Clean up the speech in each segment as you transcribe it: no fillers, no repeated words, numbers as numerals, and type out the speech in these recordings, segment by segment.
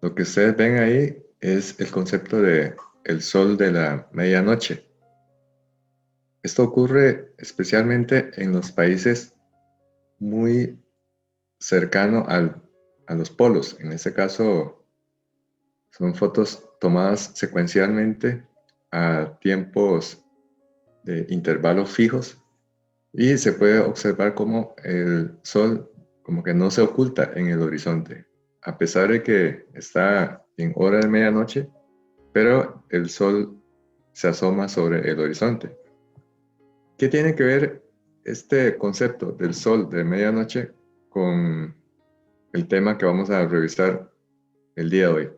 Lo que ustedes ven ahí es el concepto de el sol de la medianoche. Esto ocurre especialmente en los países muy cercanos a los polos. En este caso, son fotos tomadas secuencialmente a tiempos de intervalos fijos y se puede observar cómo el sol como que no se oculta en el horizonte, a pesar de que está en hora de medianoche, pero el sol se asoma sobre el horizonte. ¿Qué tiene que ver este concepto del sol de medianoche con el tema que vamos a revisar el día de hoy?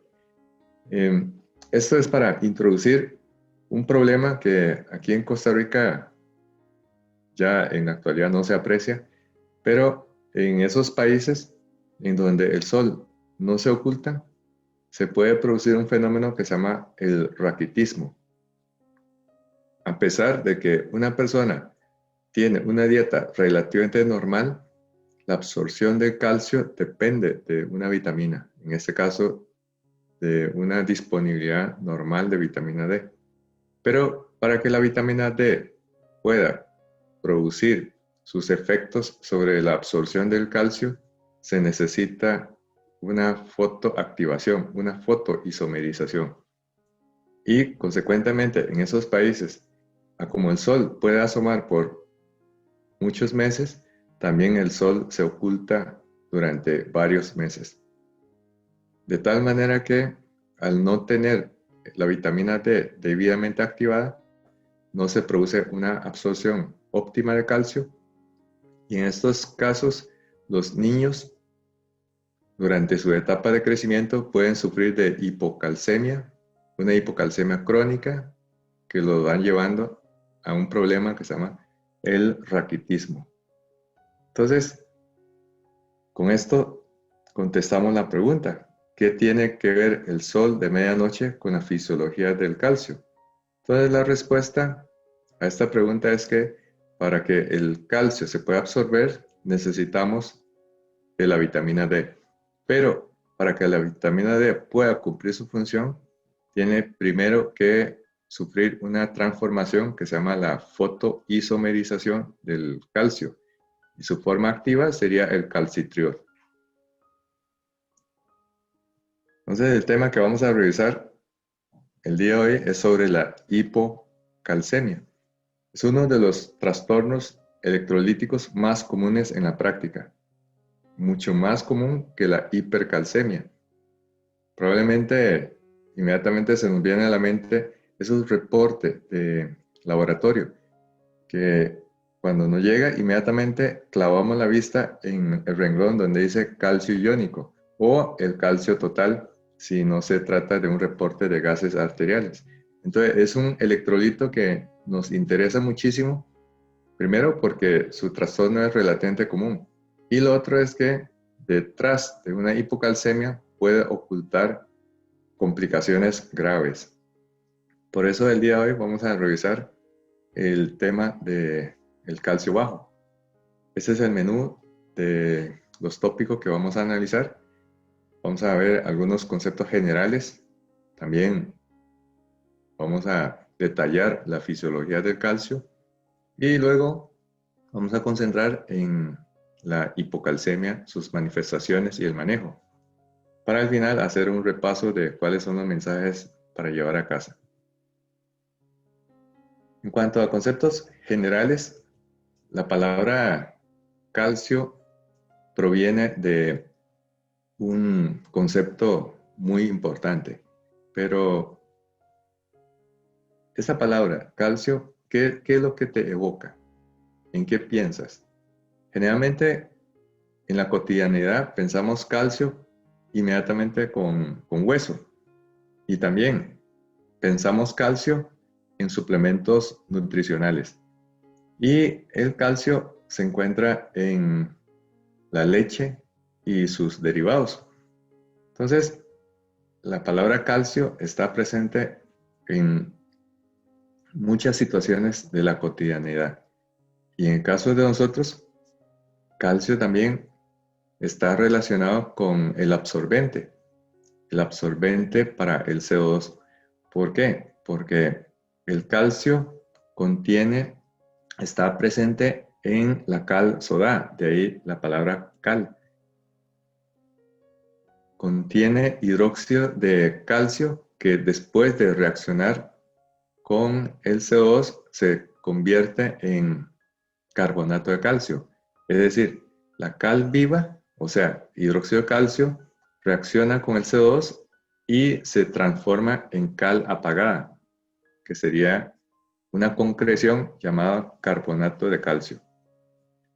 Eh, Esto es para introducir un problema que aquí en Costa Rica ya en la actualidad no se aprecia, pero en esos países en donde el sol no se oculta, se puede producir un fenómeno que se llama el raquitismo. A pesar de que una persona tiene una dieta relativamente normal, la absorción de calcio depende de una vitamina, en este caso de una disponibilidad normal de vitamina D. Pero para que la vitamina D pueda producir sus efectos sobre la absorción del calcio, se necesita una fotoactivación, una fotoisomerización. Y consecuentemente en esos países, a como el sol puede asomar por muchos meses, también el sol se oculta durante varios meses. De tal manera que al no tener la vitamina D debidamente activada, no se produce una absorción óptima de calcio y en estos casos los niños durante su etapa de crecimiento pueden sufrir de hipocalcemia, una hipocalcemia crónica que lo van llevando a un problema que se llama el raquitismo. Entonces, con esto contestamos la pregunta: ¿qué tiene que ver el sol de medianoche con la fisiología del calcio? Entonces, la respuesta a esta pregunta es que para que el calcio se pueda absorber, necesitamos de la vitamina D. Pero para que la vitamina D pueda cumplir su función, tiene primero que sufrir una transformación que se llama la fotoisomerización del calcio. Y su forma activa sería el calcitriol. Entonces, el tema que vamos a revisar el día de hoy es sobre la hipocalcemia. Es uno de los trastornos electrolíticos más comunes en la práctica, mucho más común que la hipercalcemia. Probablemente inmediatamente se nos viene a la mente esos reportes de laboratorio que cuando nos llega inmediatamente clavamos la vista en el renglón donde dice calcio iónico o el calcio total si no se trata de un reporte de gases arteriales. Entonces es un electrolito que nos interesa muchísimo, primero porque su trastorno es relativamente común y lo otro es que detrás de una hipocalcemia puede ocultar complicaciones graves. Por eso el día de hoy vamos a revisar el tema del calcio bajo. Este es el menú de los tópicos que vamos a analizar. Vamos a ver algunos conceptos generales. También vamos a detallar la fisiología del calcio. Y luego vamos a concentrar en la hipocalcemia, sus manifestaciones y el manejo, para al final hacer un repaso de cuáles son los mensajes para llevar a casa. En cuanto a conceptos generales, la palabra calcio proviene de un concepto muy importante, pero esa palabra calcio, ¿qué es lo que te evoca? ¿En qué piensas? Generalmente en la cotidianidad pensamos calcio inmediatamente con hueso y también pensamos calcio en suplementos nutricionales. Y el calcio se encuentra en la leche y sus derivados. Entonces, la palabra calcio está presente en muchas situaciones de la cotidianidad. Y en el caso de nosotros, calcio también está relacionado con el absorbente. el absorbente para el CO2. ¿Por qué? Porque el calcio está presente en la cal soda, de ahí la palabra cal. Contiene hidróxido de calcio que después de reaccionar con el CO2 se convierte en carbonato de calcio. Es decir, la cal viva, o sea, hidróxido de calcio, reacciona con el CO2 y se transforma en cal apagada, que sería una concreción llamada carbonato de calcio.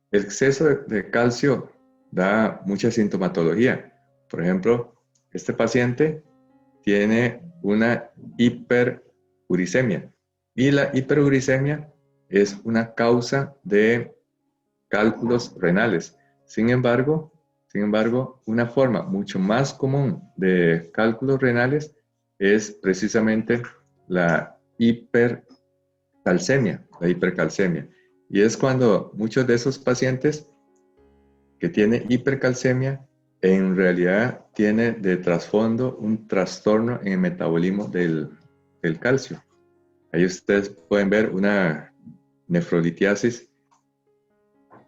El exceso de calcio da mucha sintomatología. Por ejemplo, este paciente tiene una hiperuricemia y la hiperuricemia es una causa de cálculos renales. Sin embargo, una forma mucho más común de cálculos renales es precisamente la hipercalcemia. Y es cuando muchos de esos pacientes que tienen hipercalcemia en realidad tiene de trasfondo un trastorno en el metabolismo del calcio. Ahí ustedes pueden ver una nefrolitiasis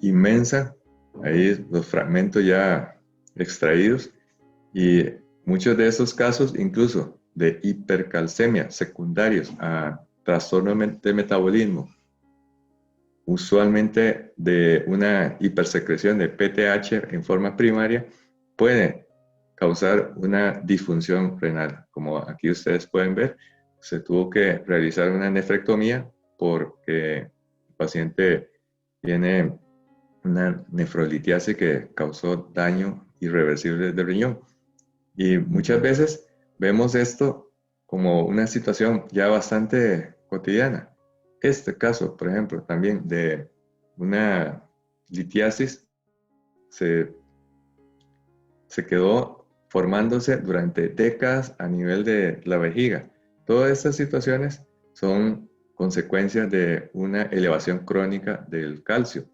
inmensa, ahí los fragmentos ya extraídos, y muchos de esos casos incluso de hipercalcemia secundarios a trastorno de metabolismo, usualmente de una hipersecreción de PTH en forma primaria, puede causar una disfunción renal. Como aquí ustedes pueden ver, se tuvo que realizar una nefrectomía porque el paciente tiene una nefrolitiasis que causó daño irreversible del riñón. Y muchas veces vemos esto como una situación ya bastante cotidiana. Este caso, por ejemplo, también de una litiasis se quedó formándose durante décadas a nivel de la vejiga. Todas estas situaciones son consecuencias de una elevación crónica del calcio.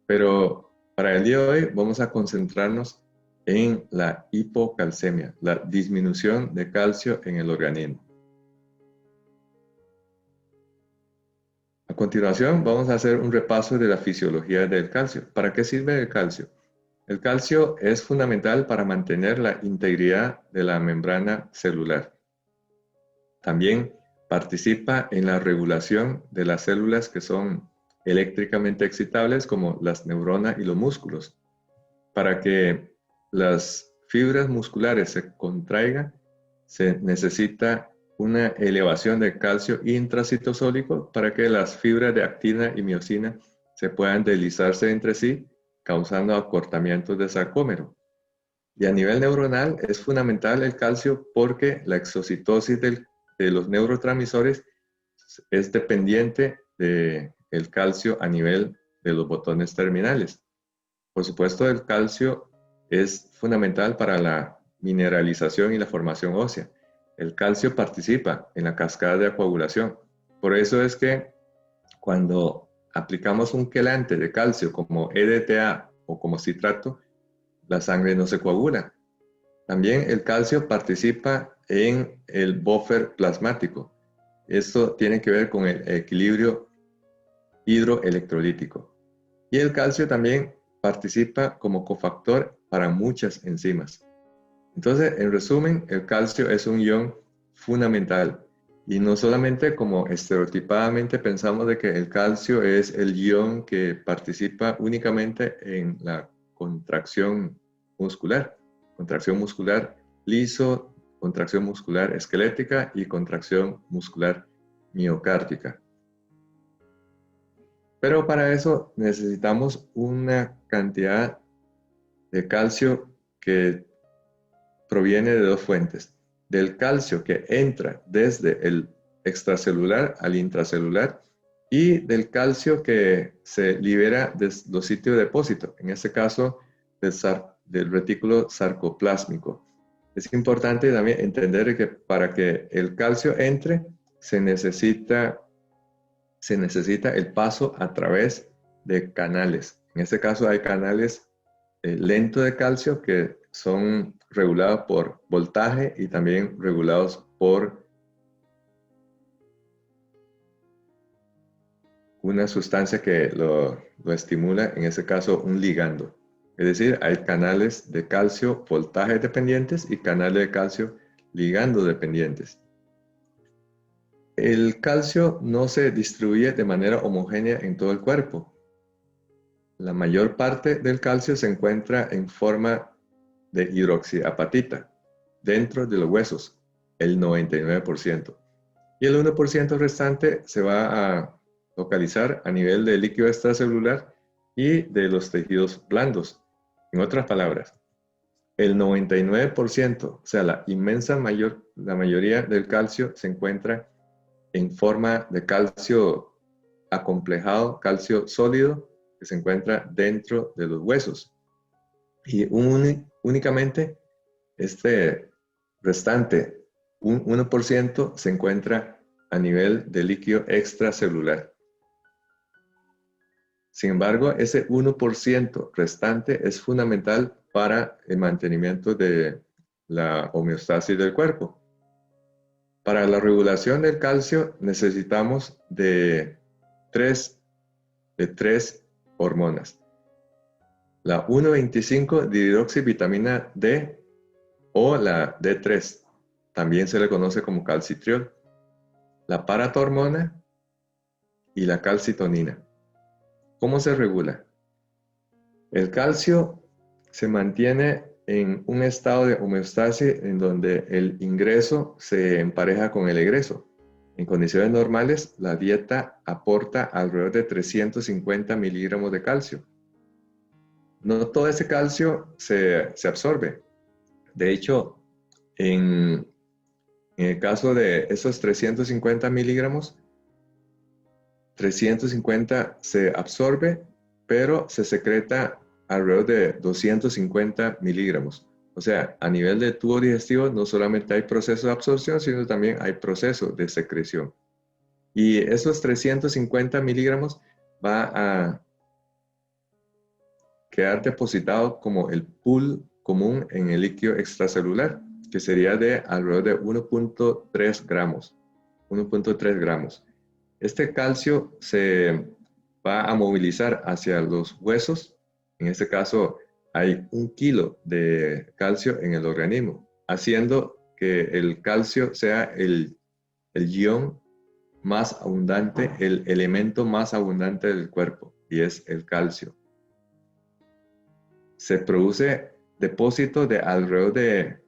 Pero para el día de hoy vamos a concentrarnos en la hipocalcemia, la disminución de calcio en el organismo. A continuación vamos a hacer un repaso de la fisiología del calcio. ¿Para qué sirve el calcio? El calcio es fundamental para mantener la integridad de la membrana celular. También participa en la regulación de las células que son eléctricamente excitables, como las neuronas y los músculos. Para que las fibras musculares se contraigan, se necesita una elevación de calcio intracitosólico para que las fibras de actina y miosina se puedan deslizarse entre sí, causando acortamientos de sarcómero. Y a nivel neuronal es fundamental el calcio porque la exocitosis de los neurotransmisores es dependiente del calcio a nivel de los botones terminales. Por supuesto, el calcio es fundamental para la mineralización y la formación ósea. El calcio participa en la cascada de coagulación. Por eso es que cuando aplicamos un quelante de calcio como EDTA o como citrato, la sangre no se coagula. También el calcio participa en el buffer plasmático. Esto tiene que ver con el equilibrio hidroelectrolítico. Y el calcio también participa como cofactor para muchas enzimas. Entonces, en resumen, el calcio es un ion fundamental. Y no solamente como estereotipadamente pensamos de que el calcio es el ion que participa únicamente en la contracción muscular liso, contracción muscular esquelética y contracción muscular miocárdica. Pero para eso necesitamos una cantidad de calcio que proviene de dos fuentes. Del calcio que entra desde el extracelular al intracelular y del calcio que se libera de los sitios de depósito, en este caso del retículo sarcoplásmico. Es importante también entender que para que el calcio entre se necesita el paso a través de canales. En este caso hay canales lentos de calcio que son regulados por voltaje y también regulados por una sustancia que lo estimula, en ese caso un ligando. Es decir, hay canales de calcio voltaje dependientes y canales de calcio ligando dependientes. El calcio no se distribuye de manera homogénea en todo el cuerpo. La mayor parte del calcio se encuentra en forma de hidroxiapatita dentro de los huesos, el 99%. Y el 1% restante se va a localizar a nivel de líquido extracelular y de los tejidos blandos. En otras palabras, el 99%, o sea, la mayoría del calcio se encuentra en forma de calcio acomplejado, calcio sólido, que se encuentra dentro de los huesos. Y únicamente este restante, un 1%, se encuentra a nivel de líquido extracelular. Sin embargo, ese 1% restante es fundamental para el mantenimiento de la homeostasis del cuerpo. Para la regulación del calcio necesitamos de tres hormonas. La 1,25-dihidroxivitamina D o la D3, también se le conoce como calcitriol, la paratormona y la calcitonina. ¿Cómo se regula? El calcio se mantiene en un estado de homeostasis en donde el ingreso se empareja con el egreso. En condiciones normales, la dieta aporta alrededor de 350 miligramos de calcio. No todo ese calcio se absorbe. De hecho, en el caso de esos 350 miligramos, 350 se absorbe, pero se secreta alrededor de 250 miligramos. O sea, a nivel de tubo digestivo no solamente hay proceso de absorción, sino también hay proceso de secreción. Y esos 350 miligramos va a quedar depositado como el pool común en el líquido extracelular, que sería de alrededor de 1.3 gramos. 1.3 gramos. Este calcio se va a movilizar hacia los huesos. En este caso, hay 1 kilo de calcio en el organismo, haciendo que el calcio sea el ion más abundante, el elemento más abundante del cuerpo, y es el calcio. Se produce depósito de alrededor de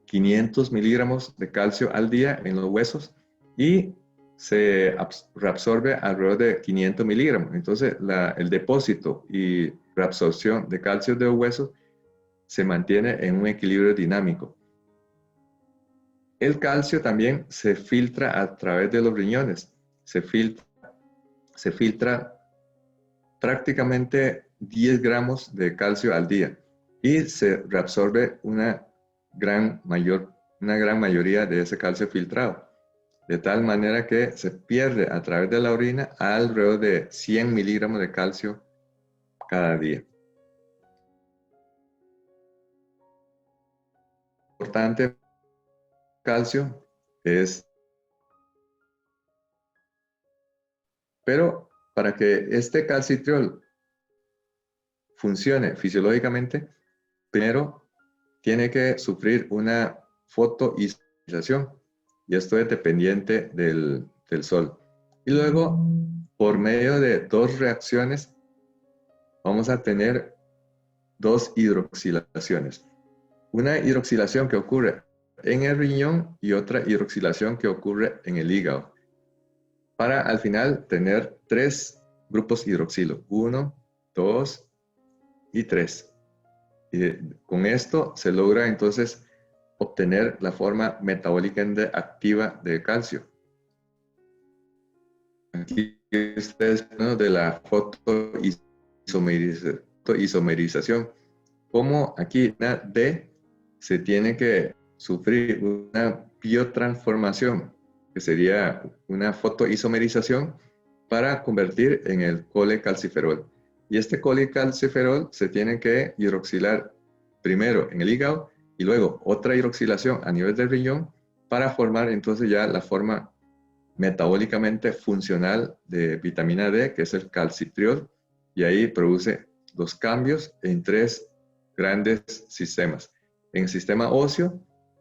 500 miligramos de calcio al día en los huesos y se reabsorbe alrededor de 500 miligramos. Entonces, el depósito y reabsorción de calcio de los huesos se mantiene en un equilibrio dinámico. El calcio también se filtra a través de los riñones. Se filtra prácticamente 10 gramos de calcio al día y se reabsorbe una gran mayoría de ese calcio filtrado, de tal manera que se pierde a través de la orina alrededor de 100 miligramos de calcio cada día. Importante calcio es, pero para que este calcitriol funcione fisiológicamente, primero tiene que sufrir una fotoisomerización, y esto es dependiente del sol. Y luego, por medio de 2 reacciones, vamos a tener 2 hidroxilaciones. Una hidroxilación que ocurre en el riñón y otra hidroxilación que ocurre en el hígado, para al final tener 3 grupos hidroxilo, 1, 2 y 3. Y con esto se logra entonces obtener la forma metabólica activa de calcio. Aquí ustedes ven de la fotoisomerización, como aquí la D se tiene que sufrir una biotransformación, que sería una fotoisomerización para convertir en el colecalciferol. Y este colecalciferol se tiene que hidroxilar primero en el hígado y luego otra hidroxilación a nivel del riñón para formar entonces ya la forma metabólicamente funcional de vitamina D, que es el calcitriol, y ahí produce los cambios en tres grandes sistemas: en el sistema óseo,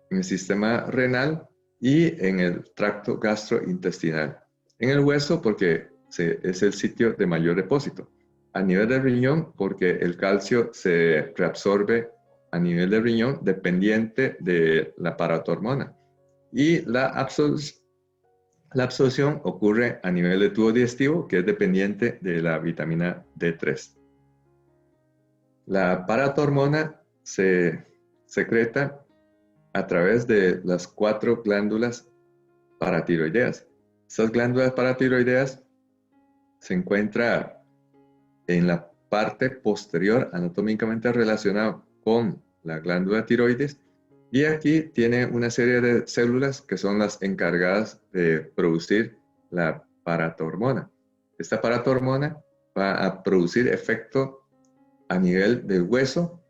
en el sistema renal y en el tracto gastrointestinal. En el hueso, porque es el sitio de mayor depósito. A nivel del riñón, porque el calcio se reabsorbe a nivel del riñón dependiente de la paratormona. Y la absorción ocurre a nivel de tubo digestivo, que es dependiente de la vitamina D3. La paratormona se secreta a través de las 4 glándulas paratiroideas. Estas glándulas paratiroideas se encuentran en la parte posterior, anatómicamente relacionada con la glándula tiroides, y aquí tiene una serie de células que son las encargadas de producir la paratormona. Esta paratormona va a producir efecto a nivel del hueso,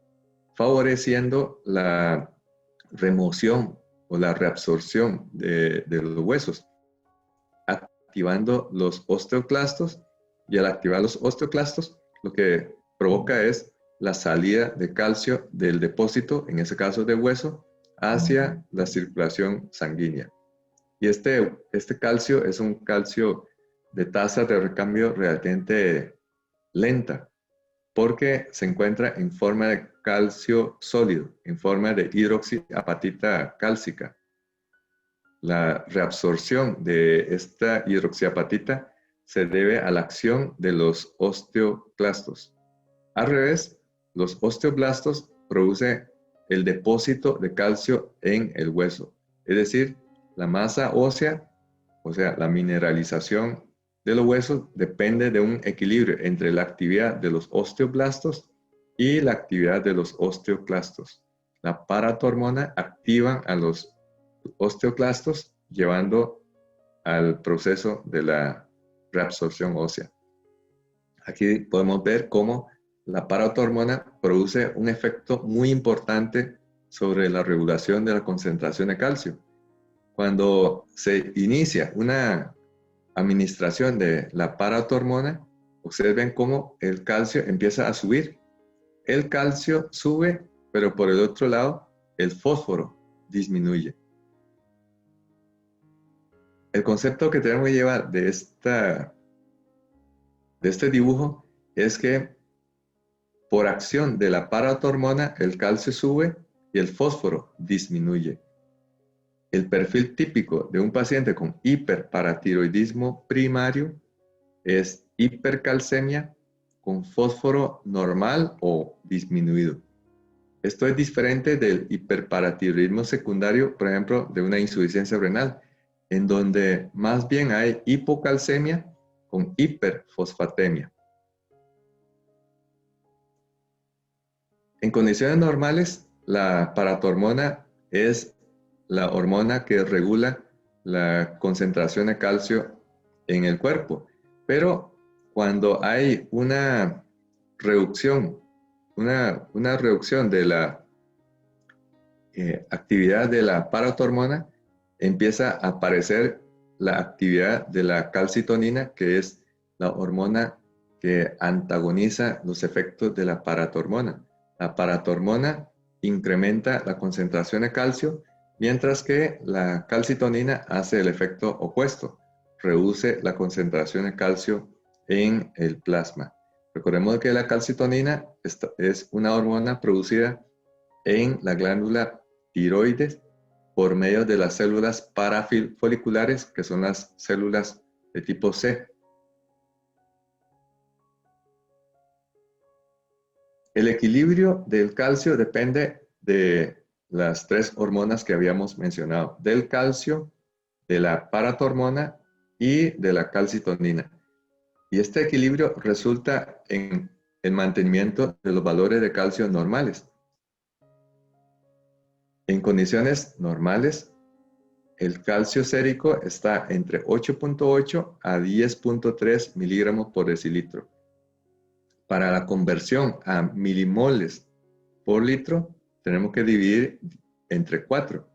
favoreciendo la remoción o la reabsorción de los huesos, activando los osteoclastos, y al activar los osteoclastos, lo que provoca es la salida de calcio del depósito, en ese caso de hueso, hacia la circulación sanguínea. Y este calcio es un calcio de tasa de recambio relativamente lenta, porque se encuentra en forma de calcio sólido, en forma de hidroxiapatita cálcica. La reabsorción de esta hidroxiapatita se debe a la acción de los osteoclastos. Al revés, los osteoblastos producen el depósito de calcio en el hueso, es decir, la masa ósea, o sea, la mineralización de los huesos, depende de un equilibrio entre la actividad de los osteoblastos y la actividad de los osteoclastos. La paratormona activa a los osteoclastos, llevando al proceso de la reabsorción ósea. Aquí podemos ver cómo la paratormona produce un efecto muy importante sobre la regulación de la concentración de calcio. Cuando se inicia una administración de la paratormona, ustedes ven cómo el calcio empieza a subir. El calcio sube, pero por el otro lado, el fósforo disminuye. El concepto que tenemos que llevar de este dibujo es que por acción de la paratormona el calcio sube y el fósforo disminuye. El perfil típico de un paciente con hiperparatiroidismo primario es hipercalcemia con fósforo normal o disminuido. Esto es diferente del hiperparatiroidismo secundario, por ejemplo, de una insuficiencia renal, en donde más bien hay hipocalcemia con hiperfosfatemia. En condiciones normales, la paratormona es la hormona que regula la concentración de calcio en el cuerpo, pero cuando hay una reducción, una reducción de la actividad de la paratormona, empieza a aparecer la actividad de la calcitonina, que es la hormona que antagoniza los efectos de la paratormona. La paratormona incrementa la concentración de calcio, mientras que la calcitonina hace el efecto opuesto, reduce la concentración de calcio en el plasma. Recordemos que la calcitonina es una hormona producida en la glándula tiroides por medio de las células parafoliculares, que son las células de tipo C. El equilibrio del calcio depende de las 3 hormonas que habíamos mencionado: del calcio, de la paratormona y de la calcitonina. Y este equilibrio resulta en el mantenimiento de los valores de calcio normales. En condiciones normales, el calcio sérico está entre 8.8 a 10.3 miligramos por decilitro. Para la conversión a milimoles por litro, tenemos que dividir entre 4.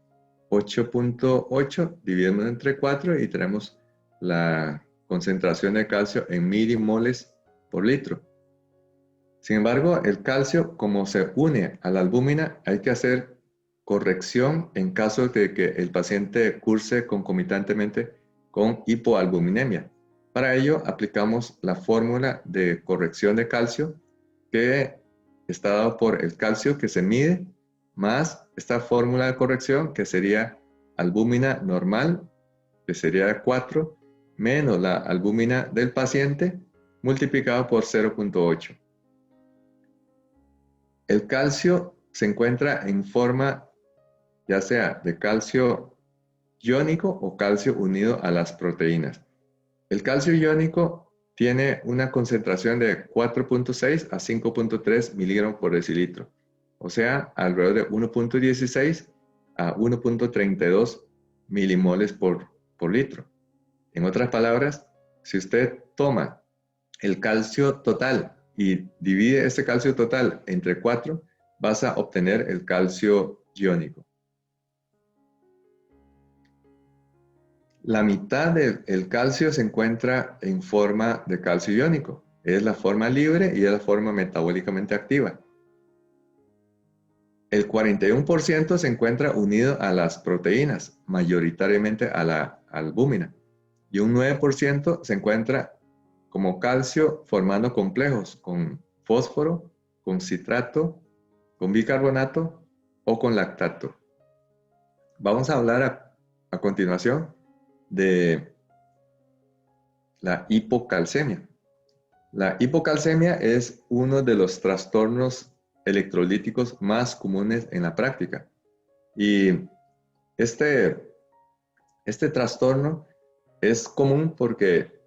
8.8 dividimos entre 4 y tenemos la concentración de calcio en milimoles por litro. Sin embargo, el calcio, como se une a la albúmina, hay que hacer corrección en caso de que el paciente curse concomitantemente con hipoalbuminemia. Para ello, aplicamos la fórmula de corrección de calcio que está dado por el calcio que se mide más esta fórmula de corrección que sería albúmina normal, que sería 4, menos la albúmina del paciente multiplicado por 0.8. El calcio se encuentra en forma ya sea de calcio iónico o calcio unido a las proteínas. El calcio iónico tiene una concentración de 4.6 a 5.3 miligramos por decilitro, o sea, alrededor de 1.16 a 1.32 milimoles por litro. En otras palabras, si usted toma el calcio total y divide ese calcio total entre 4, vas a obtener el calcio iónico. La mitad del calcio se encuentra en forma de calcio iónico. Es la forma libre y es la forma metabólicamente activa. El 41% se encuentra unido a las proteínas, mayoritariamente a la albúmina. Y un 9% se encuentra como calcio formando complejos con fósforo, con citrato, con bicarbonato o con lactato. Vamos a hablar a continuación de la hipocalcemia. La hipocalcemia es uno de los trastornos electrolíticos más comunes en la práctica. Y este trastorno es común porque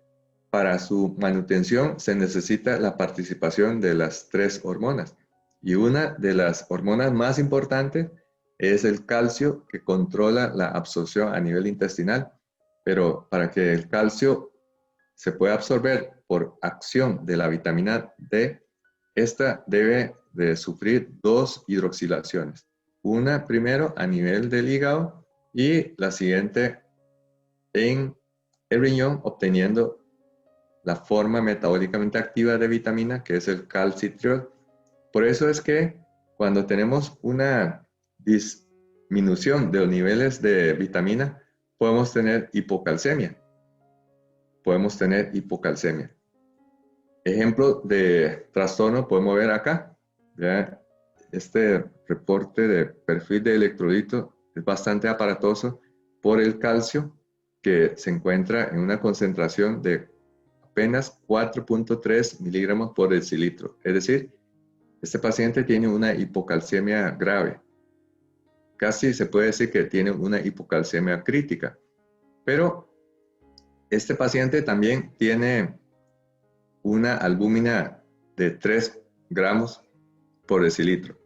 para su manutención se necesita la participación de las 3 hormonas. Y una de las hormonas más importantes es el calcio, que controla la absorción a nivel intestinal. Pero para que el calcio se pueda absorber por acción de la vitamina D, esta debe de sufrir 2 hidroxilaciones. Una primero a nivel del hígado y la siguiente en el riñón, obteniendo la forma metabólicamente activa de vitamina, que es el calcitriol. Por eso es que cuando tenemos una disminución de los niveles de vitamina, podemos tener hipocalcemia. Ejemplo de trastorno podemos ver acá. ¿Ya? Este reporte de perfil de electrolito es bastante aparatoso por el calcio, que se encuentra en una concentración de apenas 4.3 miligramos por decilitro. Es decir, este paciente tiene una hipocalcemia grave. Casi se puede decir que tiene una hipocalcemia crítica. Pero este paciente también tiene una albúmina de 3 gramos por decilitro.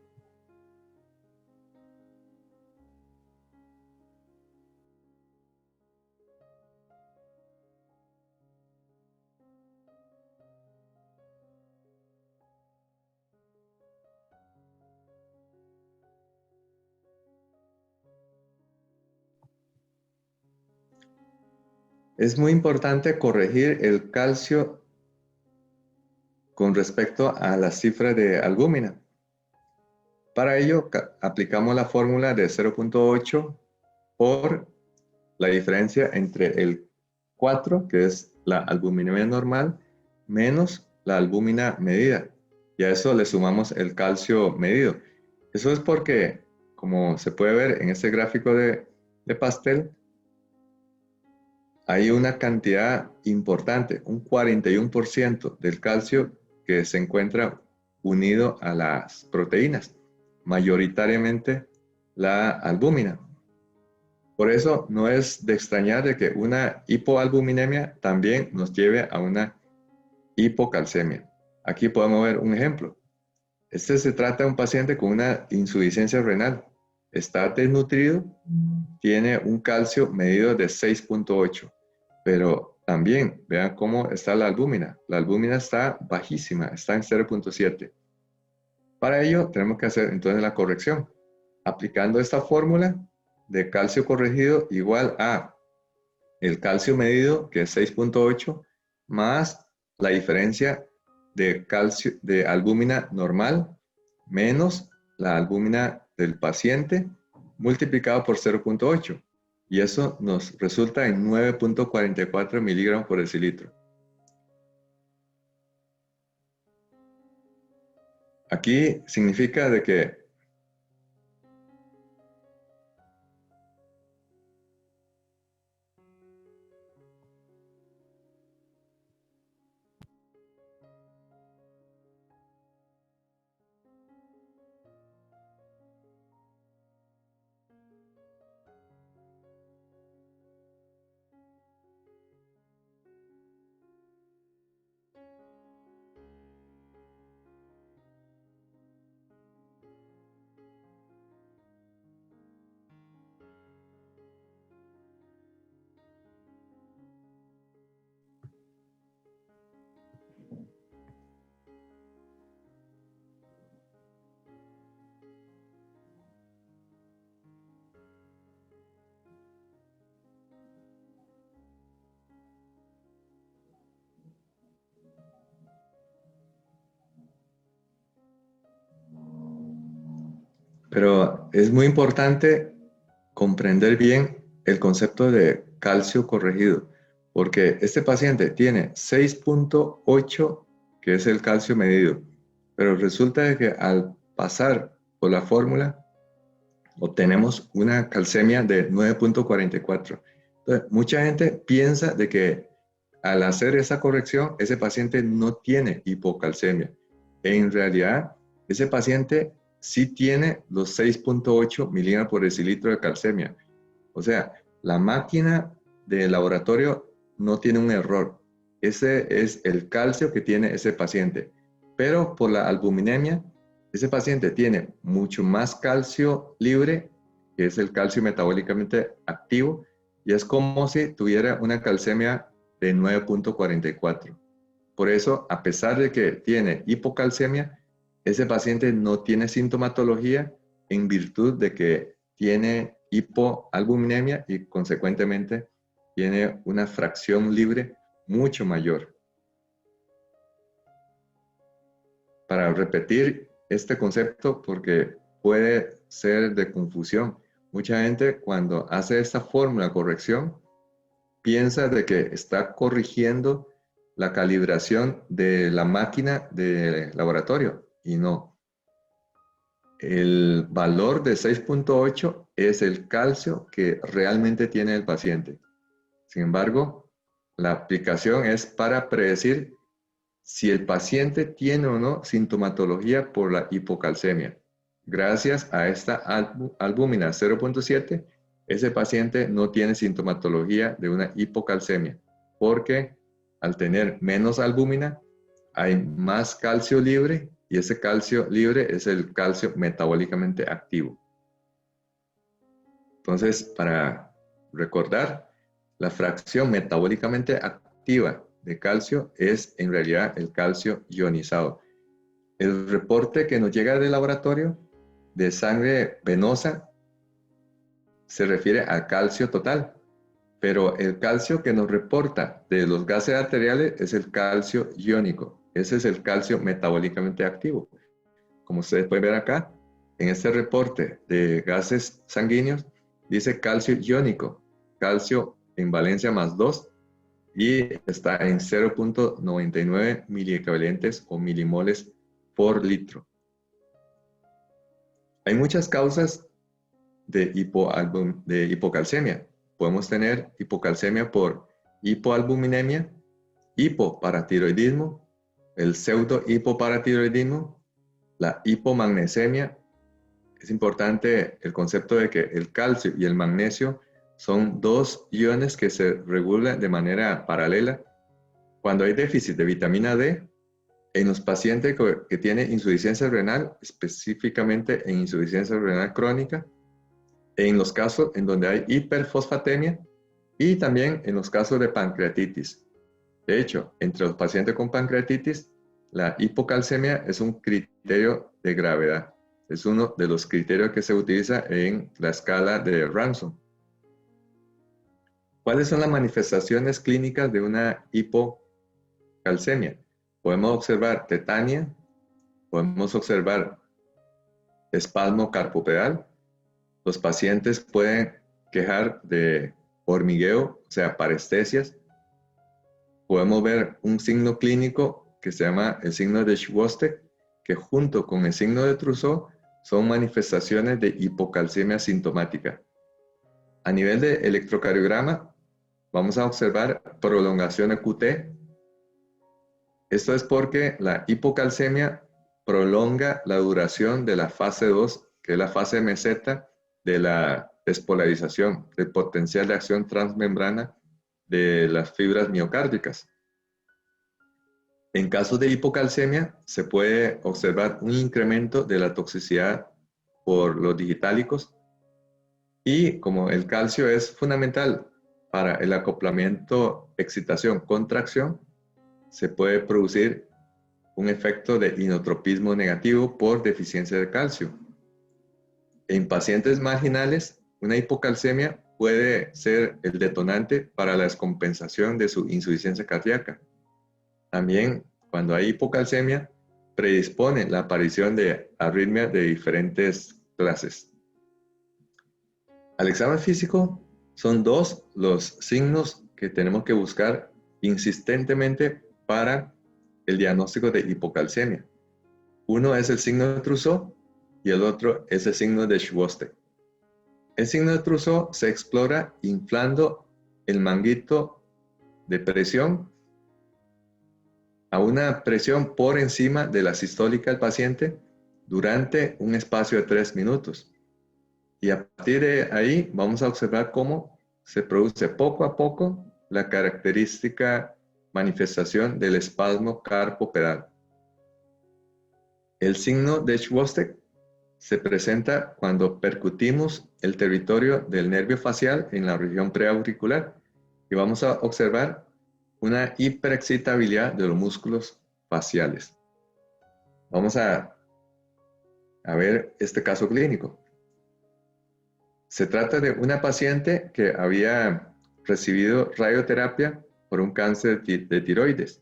Es muy importante corregir el calcio con respecto a la cifra de albúmina. Para ello, aplicamos la fórmula de 0.8 por la diferencia entre el 4, que es la albuminemia normal, menos la albúmina medida. Y a eso le sumamos el calcio medido. Eso es porque, como se puede ver en este gráfico de pastel, hay una cantidad importante, un 41% del calcio que se encuentra unido a las proteínas, mayoritariamente la albúmina. Por eso no es de extrañar de que una hipoalbuminemia también nos lleve a una hipocalcemia. Aquí podemos ver un ejemplo. Este se trata de un paciente con una insuficiencia renal. Está desnutrido, tiene un calcio medido de 6.8, pero también vean cómo está la albúmina. La albúmina está bajísima, está en 0.7. Para ello tenemos que hacer entonces la corrección. aplicando esta fórmula de calcio corregido igual a el calcio medido, que es 6.8, más la diferencia de calcio de albúmina normal menos la albúmina del paciente multiplicado por 0.8. Y eso nos resulta en 9.44 miligramos por decilitro. Aquí significa de que pero es muy importante comprender bien el concepto de calcio corregido, porque este paciente tiene 6.8, que es el calcio medido, pero resulta de que al pasar por la fórmula obtenemos una calcemia de 9.44. Entonces, mucha gente piensa de que al hacer esa corrección, ese paciente no tiene hipocalcemia. En realidad, ese paciente sí tiene los 6.8 miligramos por decilitro de calcemia. O sea, la máquina de laboratorio no tiene un error. Ese es el calcio que tiene ese paciente. Pero por la albuminemia, ese paciente tiene mucho más calcio libre, que es el calcio metabólicamente activo, y es como si tuviera una calcemia de 9.44. Por eso, a pesar de que tiene hipocalcemia, ese paciente no tiene sintomatología en virtud de que tiene hipoalbuminemia y consecuentemente tiene una fracción libre mucho mayor. Para repetir este concepto, porque puede ser de confusión, mucha gente cuando hace esta fórmula de corrección piensa de que está corrigiendo la calibración de la máquina de laboratorio y no. El valor de 6.8 es el calcio que realmente tiene el paciente. Sin embargo, la aplicación es para predecir si el paciente tiene o no sintomatología por la hipocalcemia. Gracias a esta albúmina 0.7, ese paciente no tiene sintomatología de una hipocalcemia, porque al tener menos albúmina hay más calcio libre y ese calcio libre es el calcio metabólicamente activo. Entonces, para recordar, la fracción metabólicamente activa de calcio es en realidad el calcio ionizado. El reporte que nos llega del laboratorio de sangre venosa se refiere al calcio total, pero el calcio que nos reporta de los gases arteriales es el calcio iónico. Ese es el calcio metabólicamente activo. Como ustedes pueden ver acá, en este reporte de gases sanguíneos, dice calcio iónico, calcio en valencia más 2, y está en 0.99 miliequivalentes o milimoles por litro. Hay muchas causas de hipocalcemia. Podemos tener hipocalcemia por hipoalbuminemia, hipoparatiroidismo, el pseudo-hipoparatiroidismo, la hipomagnesemia. Es importante el concepto de que el calcio y el magnesio son dos iones que se regulan de manera paralela. Cuando hay déficit de vitamina D, en los pacientes que tienen insuficiencia renal, específicamente en insuficiencia renal crónica, en los casos en donde hay hiperfosfatemia y también en los casos de pancreatitis. De hecho, entre los pacientes con pancreatitis, la hipocalcemia es un criterio de gravedad. Es uno de los criterios que se utiliza en la escala de Ransom. ¿Cuáles son las manifestaciones clínicas de una hipocalcemia? Podemos observar tetania, podemos observar espasmo carpopedal. Los pacientes pueden quejar de hormigueo, o sea, parestesias. Podemos ver un signo clínico que se llama el signo de Chvostek, que junto con el signo de Trousseau son manifestaciones de hipocalcemia sintomática. A nivel de electrocardiograma, vamos a observar prolongación de QT. Esto es porque la hipocalcemia prolonga la duración de la fase 2, que es la fase meseta de la despolarización del potencial de acción transmembrana de las fibras miocárdicas. En casos de hipocalcemia, se puede observar un incremento de la toxicidad por los digitálicos, y como el calcio es fundamental para el acoplamiento excitación-contracción, se puede producir un efecto de inotropismo negativo por deficiencia de calcio. En pacientes marginales, una hipocalcemia puede ser el detonante para la descompensación de su insuficiencia cardíaca. También, cuando hay hipocalcemia, predispone la aparición de arritmias de diferentes clases. Al examen físico, son dos los signos que tenemos que buscar insistentemente para el diagnóstico de hipocalcemia. Uno es el signo de Trousseau y el otro es el signo de Chvostek. El signo de Trousseau se explora inflando el manguito de presión a una presión por encima de la sistólica del paciente durante un espacio de 3 minutos. Y a partir de ahí vamos a observar cómo se produce poco a poco la característica manifestación del espasmo carpopedal. El signo de Chvostek se presenta cuando percutimos el territorio del nervio facial en la región preauricular y vamos a observar una hiperexcitabilidad de los músculos faciales. Vamos a ver este caso clínico. Se trata de una paciente que había recibido radioterapia por un cáncer de tiroides.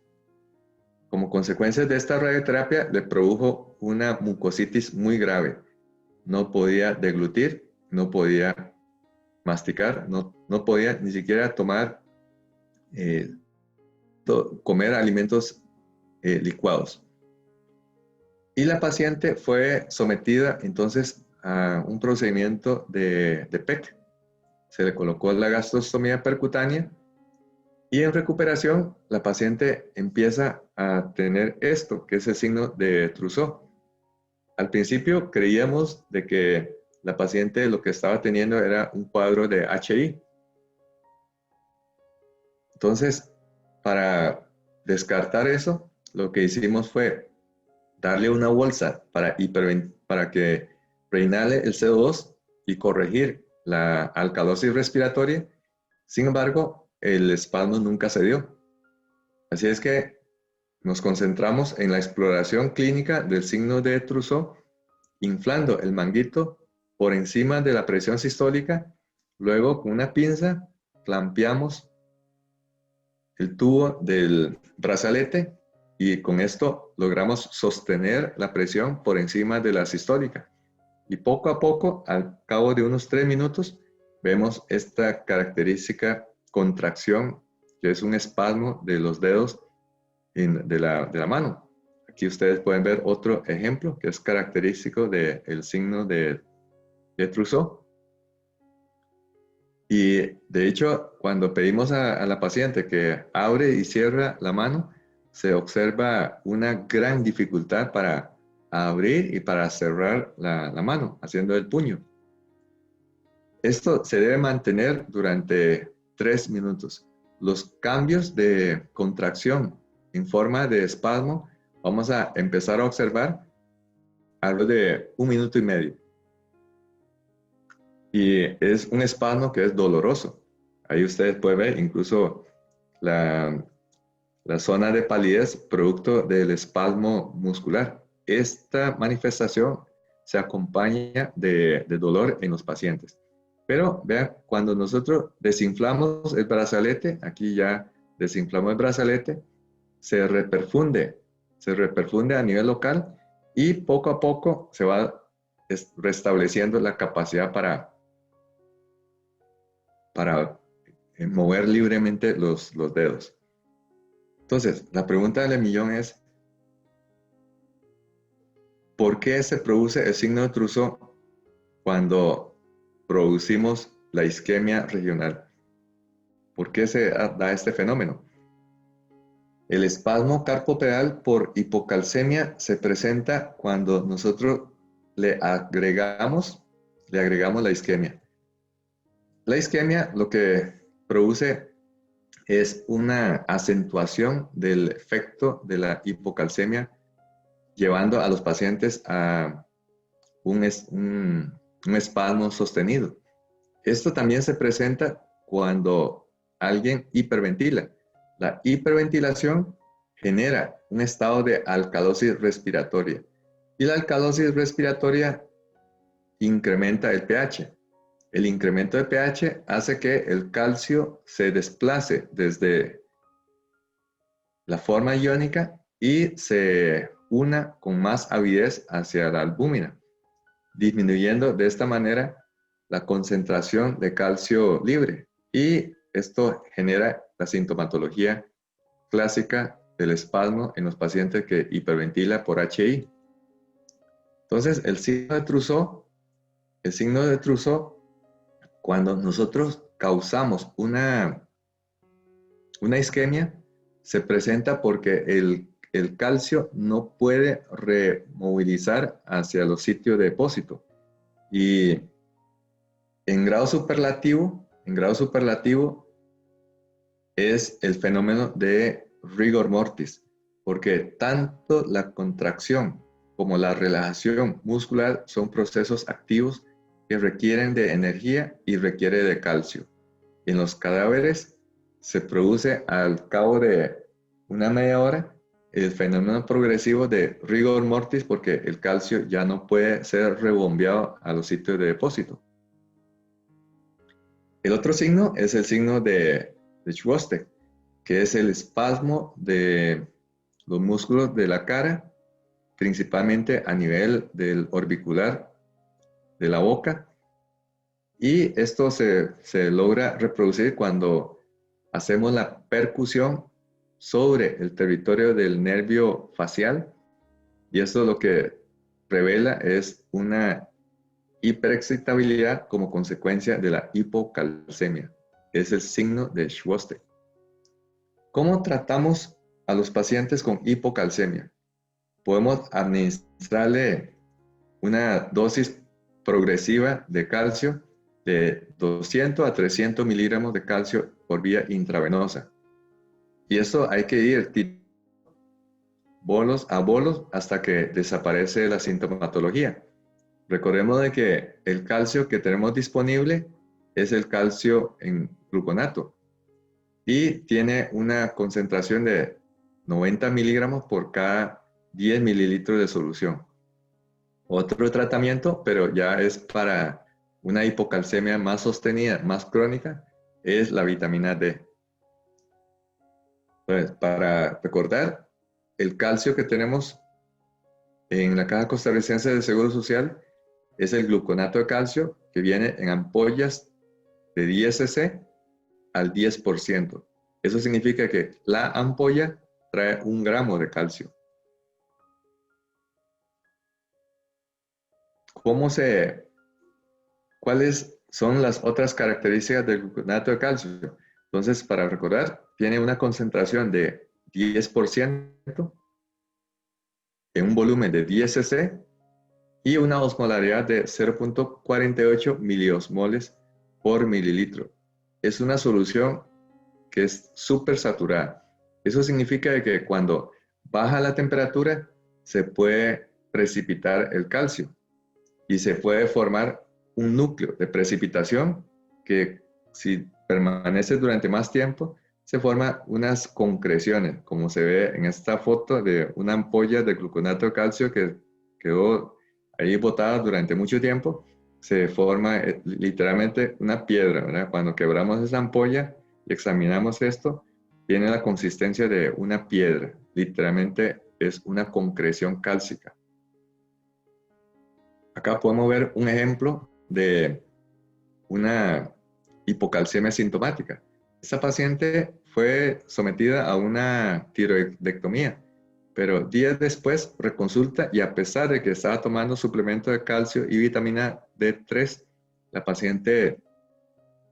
Como consecuencia de esta radioterapia le produjo una mucositis muy grave. No podía deglutir, no podía masticar, no podía ni siquiera comer alimentos licuados. Y la paciente fue sometida entonces a un procedimiento de PEC. Se le colocó la gastrostomía percutánea y en recuperación la paciente empieza a tener esto, que es el signo de Trousseau. Al principio creíamos de que la paciente lo que estaba teniendo era un cuadro de HI. Entonces, para descartar eso, lo que hicimos fue darle una bolsa para que reinhale el CO2 y corregir la alcalosis respiratoria. Sin embargo, el espasmo nunca se dio. Así es que nos concentramos en la exploración clínica del signo de Trousseau, inflando el manguito por encima de la presión sistólica. Luego, con una pinza, clampeamos el tubo del brazalete y con esto logramos sostener la presión por encima de la sistólica. Y poco a poco, al cabo de unos 3 minutos, vemos esta característica contracción, que es un espasmo de los dedos de la mano. Aquí ustedes pueden ver otro ejemplo que es característico del signo de Trousseau. Y de hecho, cuando pedimos a la paciente que abre y cierra la mano, se observa una gran dificultad para abrir y para cerrar la mano, haciendo el puño. Esto se debe mantener durante 3 minutos. Los cambios de contracción en forma de espasmo vamos a empezar a observar algo de 1 minuto y medio. Y es un espasmo que es doloroso. Ahí ustedes pueden ver incluso la zona de palidez producto del espasmo muscular. Esta manifestación se acompaña de dolor en los pacientes. Pero vean, cuando nosotros desinflamos el brazalete, aquí ya desinflamos el brazalete, se reperfunde a nivel local y poco a poco se va restableciendo la capacidad para mover libremente los dedos. Entonces, la pregunta del millón es, ¿por qué se produce el signo de Trousseau cuando producimos la isquemia regional? ¿Por qué se da este fenómeno? El espasmo carpopedal por hipocalcemia se presenta cuando nosotros le agregamos la isquemia. La isquemia lo que produce es una acentuación del efecto de la hipocalcemia, llevando a los pacientes a un espasmo sostenido. Esto también se presenta cuando alguien hiperventila. La hiperventilación genera un estado de alcalosis respiratoria y la alcalosis respiratoria incrementa el pH. El incremento de pH hace que el calcio se desplace desde la forma iónica y se una con más avidez hacia la albúmina, disminuyendo de esta manera la concentración de calcio libre, y esto genera la sintomatología clásica del espasmo en los pacientes que hiperventila por HI. Entonces, el signo de Trousseau, cuando nosotros causamos una isquemia, se presenta porque el calcio no puede removilizar hacia los sitios de depósito. Y en grado superlativo es el fenómeno de rigor mortis, porque tanto la contracción como la relajación muscular son procesos activos que requieren de energía y requiere de calcio. En los cadáveres se produce al cabo de una media hora el fenómeno progresivo de rigor mortis, porque el calcio ya no puede ser rebombeado a los sitios de depósito. El otro signo es el signo de Chvostek, que es el espasmo de los músculos de la cara, principalmente a nivel del orbicular de la boca. Y esto se logra reproducir cuando hacemos la percusión sobre el territorio del nervio facial, y esto lo que revela es una hiperexcitabilidad como consecuencia de la hipocalcemia. Es el signo de Chvostek. ¿Cómo tratamos a los pacientes con hipocalcemia? Podemos administrarle una dosis progresiva de calcio de 200 a 300 miligramos de calcio por vía intravenosa. Y esto hay que ir bolos a bolos hasta que desaparece la sintomatología. Recordemos de que el calcio que tenemos disponible es el calcio en gluconato y tiene una concentración de 90 miligramos por cada 10 mililitros de solución. Otro tratamiento, pero ya es para una hipocalcemia más sostenida, más crónica, es la vitamina D. Entonces, para recordar, el calcio que tenemos en la Caja Costarricense de Seguro Social es el gluconato de calcio, que viene en ampollas de 10 cc al 10%. Eso significa que la ampolla trae 1 gramo de calcio. ¿Cuáles son las otras características del gluconato de calcio? Entonces, para recordar, tiene una concentración de 10% en un volumen de 10 cc y una osmolaridad de 0.48 miliosmoles por mililitro. Es una solución que es súper saturada. Eso significa que cuando baja la temperatura se puede precipitar el calcio y se puede formar un núcleo de precipitación que, si permanece durante más tiempo, se forman unas concreciones, como se ve en esta foto de una ampolla de gluconato de calcio que quedó ahí botada durante mucho tiempo, se forma literalmente una piedra, ¿verdad? Cuando quebramos esa ampolla y examinamos esto, tiene la consistencia de una piedra, literalmente es una concreción cálcica. Acá podemos ver un ejemplo de una hipocalcemia sintomática. Esta paciente fue sometida a una tiroidectomía, pero días después reconsulta y a pesar de que estaba tomando suplemento de calcio y vitamina D3, la paciente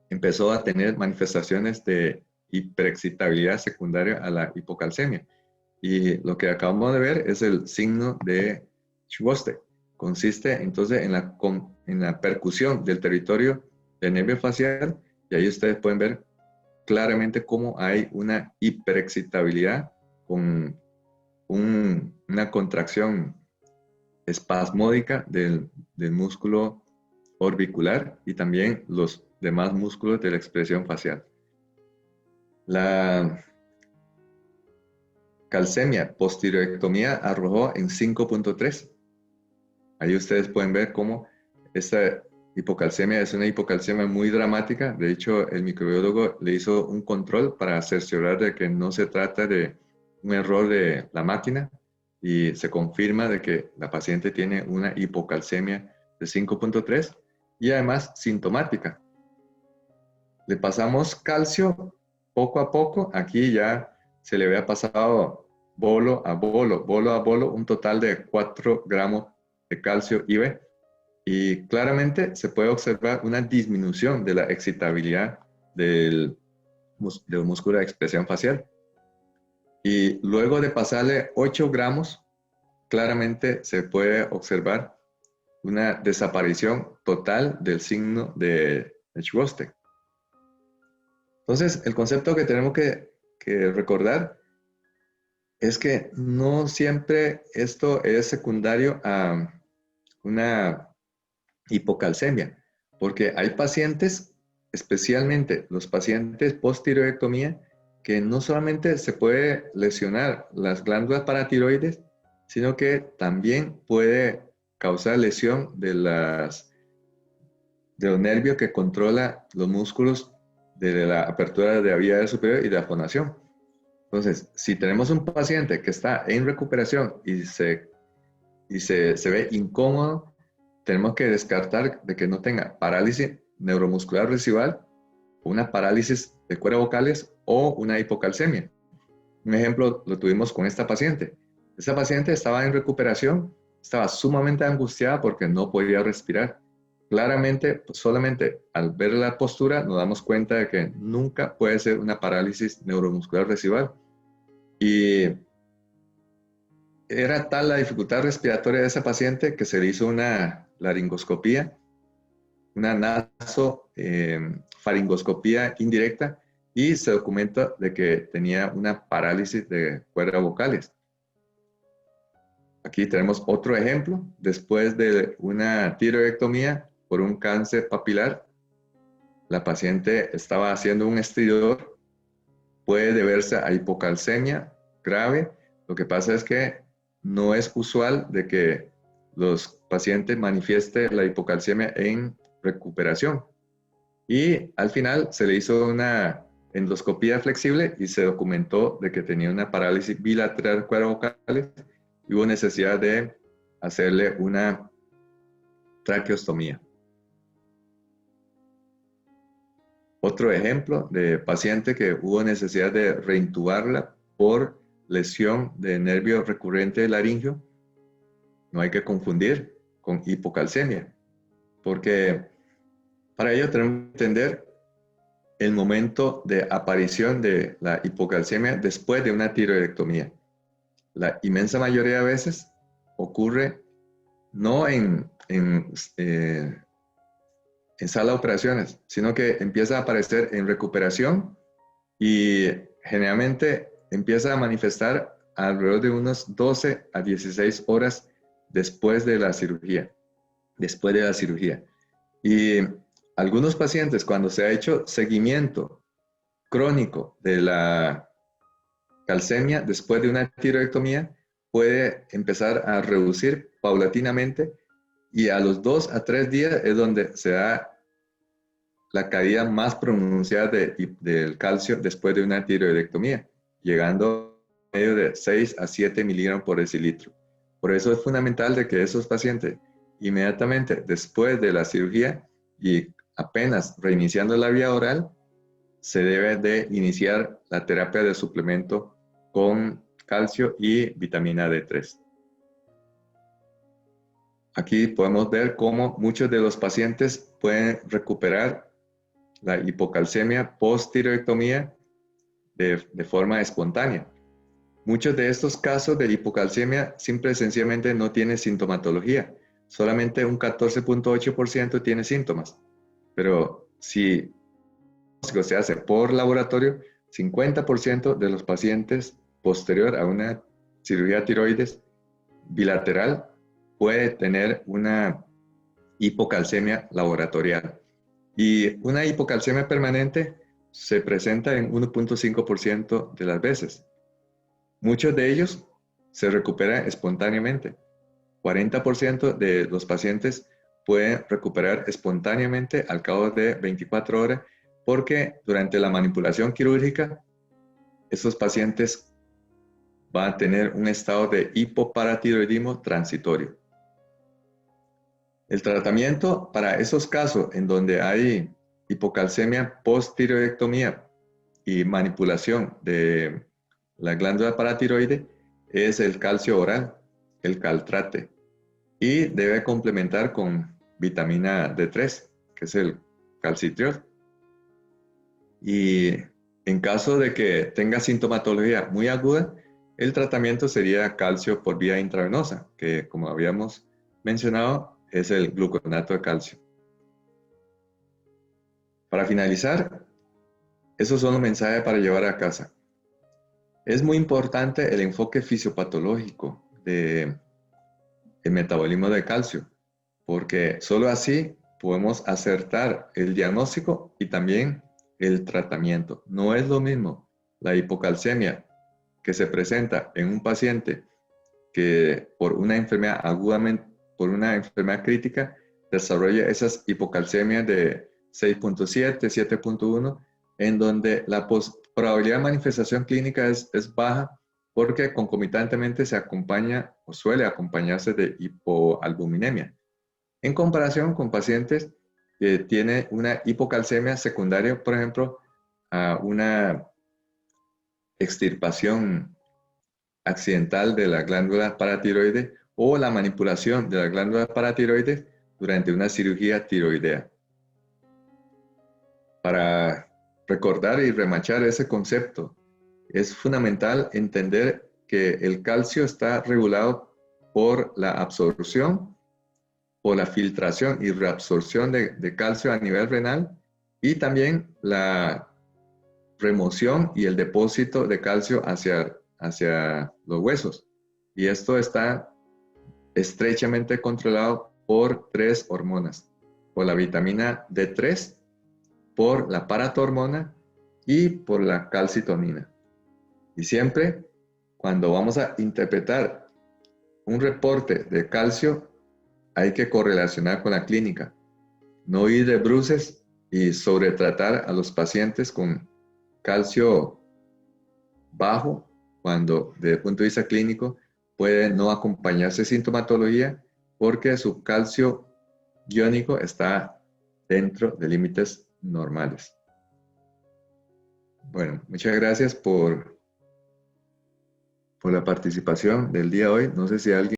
empezó a tener manifestaciones de hiperexcitabilidad secundaria a la hipocalcemia. Y lo que acabamos de ver es el signo de Chvostek. Consiste entonces en la percusión del territorio del nervio facial y ahí ustedes pueden ver claramente cómo hay una hiperexcitabilidad con una contracción espasmódica del músculo orbicular y también los demás músculos de la expresión facial. La calcemia postiroidectomía arrojó en 5.3. Ahí ustedes pueden ver cómo esta hipocalcemia es una hipocalcemia muy dramática. De hecho, el microbiólogo le hizo un control para cerciorar de que no se trata de un error de la máquina y se confirma de que la paciente tiene una hipocalcemia de 5.3 y además sintomática. Le pasamos calcio poco a poco. Aquí ya se le había pasado bolo a bolo, un total de 4 gramos de calcio IV. Y claramente se puede observar una disminución de la excitabilidad del músculo de expresión facial. Y luego de pasarle 8 gramos, claramente se puede observar una desaparición total del signo de Chvostek. Entonces, el concepto que tenemos que recordar es que no siempre esto es secundario a una hipocalcemia, porque hay pacientes, especialmente los pacientes post-tiroidectomía, que no solamente se puede lesionar las glándulas paratiroides, sino que también puede causar lesión de los nervios que controla los músculos de la apertura de la vía aérea superior y de la fonación. Entonces, si tenemos un paciente que está en recuperación y se ve incómodo, tenemos que descartar de que no tenga parálisis neuromuscular residual, una parálisis de cuerdas vocales o una hipocalcemia. Un ejemplo lo tuvimos con esta paciente. Esta paciente estaba en recuperación, estaba sumamente angustiada porque no podía respirar. Claramente, solamente al ver la postura nos damos cuenta de que nunca puede ser una parálisis neuromuscular residual. Y era tal la dificultad respiratoria de esa paciente que se le hizo una laringoscopía, una nasofaringoscopía indirecta y se documenta de que tenía una parálisis de cuerdas vocales. Aquí tenemos otro ejemplo. Después de una tiroidectomía por un cáncer papilar, la paciente estaba haciendo un estridor, puede deberse a hipocalcemia grave. Lo que pasa es que no es usual de que los pacientes manifiesten la hipocalcemia en recuperación. Y al final se le hizo una endoscopía flexible y se documentó de que tenía una parálisis bilateral de cuerdas vocales y hubo necesidad de hacerle una traqueostomía. Otro ejemplo de paciente que hubo necesidad de reintubarla por lesión de nervio recurrente laringio. No hay que confundir con hipocalcemia, porque para ello tenemos que entender el momento de aparición de la hipocalcemia después de una tiroidectomía. La inmensa mayoría de veces ocurre no en sala de operaciones, sino que empieza a aparecer en recuperación y generalmente empieza a manifestar alrededor de unos 12 a 16 horas después de la cirugía. Y algunos pacientes, cuando se ha hecho seguimiento crónico de la calcemia después de una tiroidectomía, puede empezar a reducir paulatinamente Y a los 2 a 3 días es donde se da la caída más pronunciada del calcio después de una tiroidectomía, llegando a medio de 6 a 7 miligramos por decilitro. Por eso es fundamental de que esos pacientes, inmediatamente después de la cirugía y apenas reiniciando la vía oral, se debe de iniciar la terapia de suplemento con calcio y vitamina D3. Aquí podemos ver cómo muchos de los pacientes pueden recuperar la hipocalcemia post-tiroidectomía de forma espontánea. Muchos de estos casos de hipocalcemia simple y sencillamente no tienen sintomatología. Solamente un 14.8% tiene síntomas. Pero si se hace por laboratorio, 50% de los pacientes posterior a una cirugía tiroides bilateral puede tener una hipocalcemia laboratorial. Y una hipocalcemia permanente se presenta en 1.5% de las veces. Muchos de ellos se recuperan espontáneamente. 40% de los pacientes pueden recuperar espontáneamente al cabo de 24 horas porque durante la manipulación quirúrgica, estos pacientes van a tener un estado de hipoparatiroidismo transitorio. El tratamiento para esos casos en donde hay hipocalcemia post-tiroidectomía y manipulación de la glándula paratiroide es el calcio oral, el caltrate, y debe complementar con vitamina D3, que es el calcitriol. Y en caso de que tenga sintomatología muy aguda, el tratamiento sería calcio por vía intravenosa, que como habíamos mencionado, es el gluconato de calcio. Para finalizar, esos son los mensajes para llevar a casa. Es muy importante el enfoque fisiopatológico del metabolismo de calcio, porque solo así podemos acertar el diagnóstico y también el tratamiento. No es lo mismo la hipocalcemia que se presenta en un paciente que por una enfermedad agudamente, por una enfermedad crítica, desarrolla esas hipocalcemias de 6.7, 7.1, en donde la probabilidad de manifestación clínica es baja porque concomitantemente se acompaña o suele acompañarse de hipoalbuminemia. En comparación con pacientes que tienen una hipocalcemia secundaria, por ejemplo, a una extirpación accidental de la glándula paratiroide o la manipulación de la glándula paratiroide durante una cirugía tiroidea. Para recordar y remachar ese concepto, es fundamental entender que el calcio está regulado por la absorción, por la filtración y reabsorción de calcio a nivel renal y también la remoción y el depósito de calcio hacia los huesos. Y esto está estrechamente controlado por 3 hormonas, por la vitamina D3, por la paratormona y por la calcitonina. Y siempre cuando vamos a interpretar un reporte de calcio, hay que correlacionar con la clínica, no ir de bruces y sobretratar a los pacientes con calcio bajo, cuando desde el punto de vista clínico puede no acompañarse sintomatología porque su calcio iónico está dentro de límites normales. Bueno, muchas gracias por la participación del día de hoy. No sé si alguien